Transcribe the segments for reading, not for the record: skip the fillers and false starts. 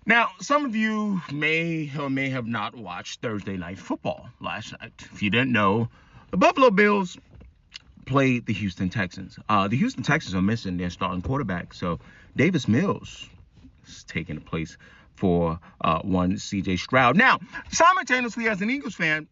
Now, some of you may or may have not watched Thursday Night Football last night. If you didn't know, the Buffalo Bills played the Houston Texans. The Houston Texans are missing their starting quarterback, so Davis Mills is taking the place for one C.J. Stroud. Now, simultaneously, as an Eagles fan,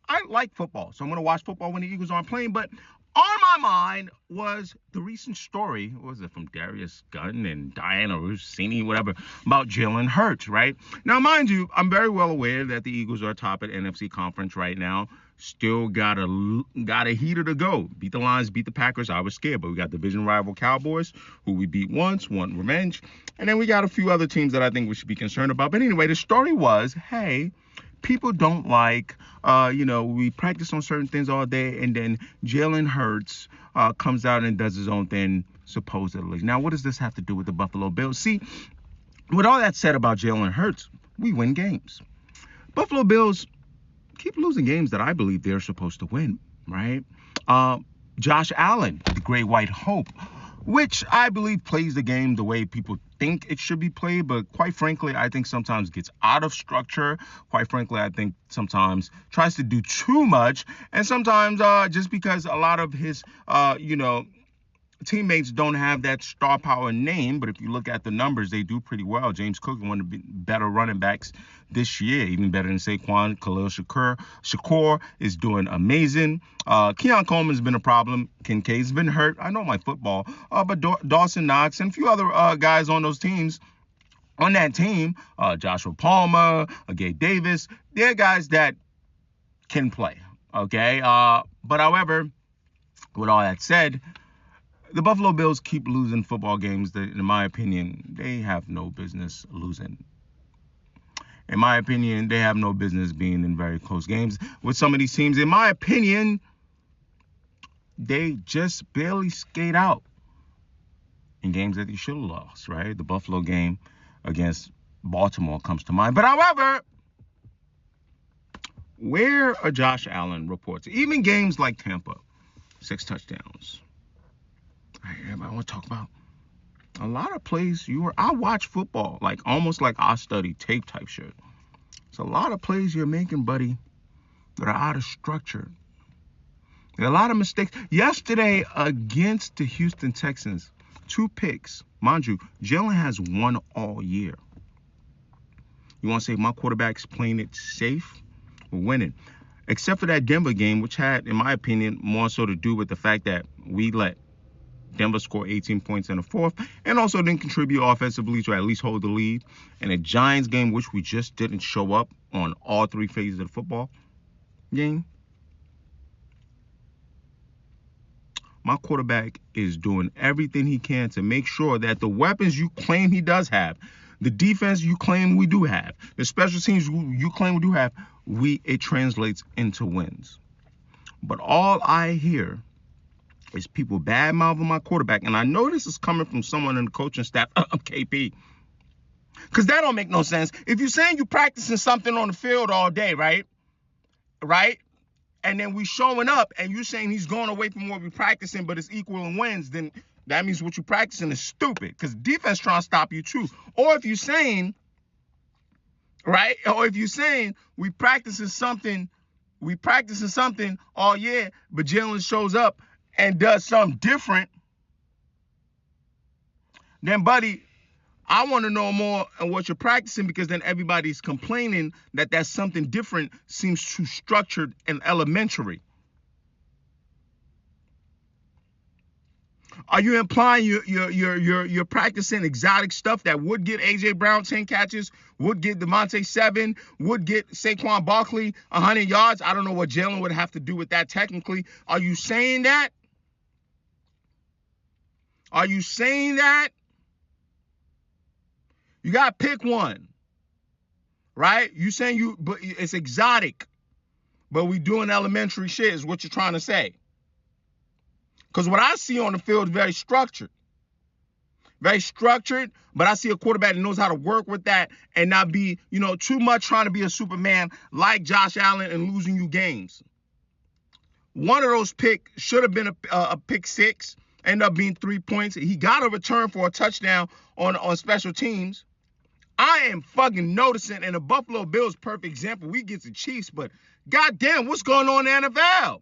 I like football, so I'm going to watch football when the Eagles aren't playing, but on my mind was the recent story, what was it, from Darius Gunn and Diana Rossini, whatever, about Jalen Hurts, right? Now, mind you, I'm very well aware that the Eagles are top at NFC conference right now. Still got a heater to go. Beat the Lions, beat the Packers. I was scared, but we got division rival Cowboys, who we beat once, want revenge. And then we got a few other teams that I think we should be concerned about. But anyway, the story was, hey, people don't like, we practice on certain things all day, and then Jalen Hurts comes out and does his own thing, supposedly. Now, what does this have to do with the Buffalo Bills? See, with all that said about Jalen Hurts, we win games. Buffalo Bills keep losing games that I believe they're supposed to win, right? Josh Allen, the great white hope, which I believe plays the game the way people think it should be played, but quite frankly, I think sometimes gets out of structure. Quite frankly, I think sometimes tries to do too much, and sometimes just because a lot of his, teammates don't have that star power name, but if you look at the numbers, they do pretty well. James Cook, one of the better running backs this year, even better than Saquon. Khalil Shakur is doing amazing. Keon Coleman's been a problem. Kincaid's been hurt. I know my football, but Dawson Knox and a few other guys on those teams. On that team, Joshua Palmer, Gabe Davis, they're guys that can play. Okay, but however, with all that said, the Buffalo Bills keep losing football games that, in my opinion, they have no business losing. In my opinion, they have no business being in very close games with some of these teams. In my opinion, they just barely skate out in games that they should have lost, right? The Buffalo game against Baltimore comes to mind. But however, where are Josh Allen reports? Even games like Tampa, 6 touchdowns. Everybody want to talk about a lot of plays. I watch football like almost like I study tape type shit. It's a lot of plays you're making, buddy, that are out of structure. There are a lot of mistakes. Yesterday against the Houston Texans, 2 picks. Mind you, Jalen has 1 all year. You want to say my quarterback's playing it safe? We're winning. Except for that Denver game, which had, in my opinion, more so to do with the fact that we let Denver scored 18 points in the fourth and also didn't contribute offensively to at least hold the lead. And a Giants game, which we just didn't show up on all 3 phases of the football game. My quarterback is doing everything he can to make sure that the weapons you claim he does have, the defense you claim we do have, the special teams you claim we do have, it translates into wins. But all I hear is people bad-mouthing my quarterback. And I know this is coming from someone in the coaching staff, KP. Because that don't make no sense. If you're saying you're practicing something on the field all day, right? And then we showing up and you're saying he's going away from what we're practicing, but it's equal in wins, then that means what you're practicing is stupid. Because defense trying to stop you too. Or if you're saying, right? Or if you're saying we practicing something all year, but Jalen shows up and does something different, then, buddy, I want to know more on what you're practicing, because then everybody's complaining that that something different seems too structured and elementary. Are you implying you're practicing exotic stuff that would get A.J. Brown 10 catches, would get Devontae 7, would get Saquon Barkley 100 yards? I don't know what Jalen would have to do with that technically. Are you saying that? Are you saying that? You got to pick one, right? You saying but it's exotic, but we doing elementary shit is what you're trying to say. Because what I see on the field is very structured. Very structured, but I see a quarterback that knows how to work with that and not be, too much trying to be a Superman like Josh Allen and losing you games. One of those picks should have been a pick 6. Ended up being 3 points. He got a return for a touchdown on special teams. I am fucking noticing, and the Buffalo Bills perfect example. We get the Chiefs, but goddamn, what's going on in the NFL?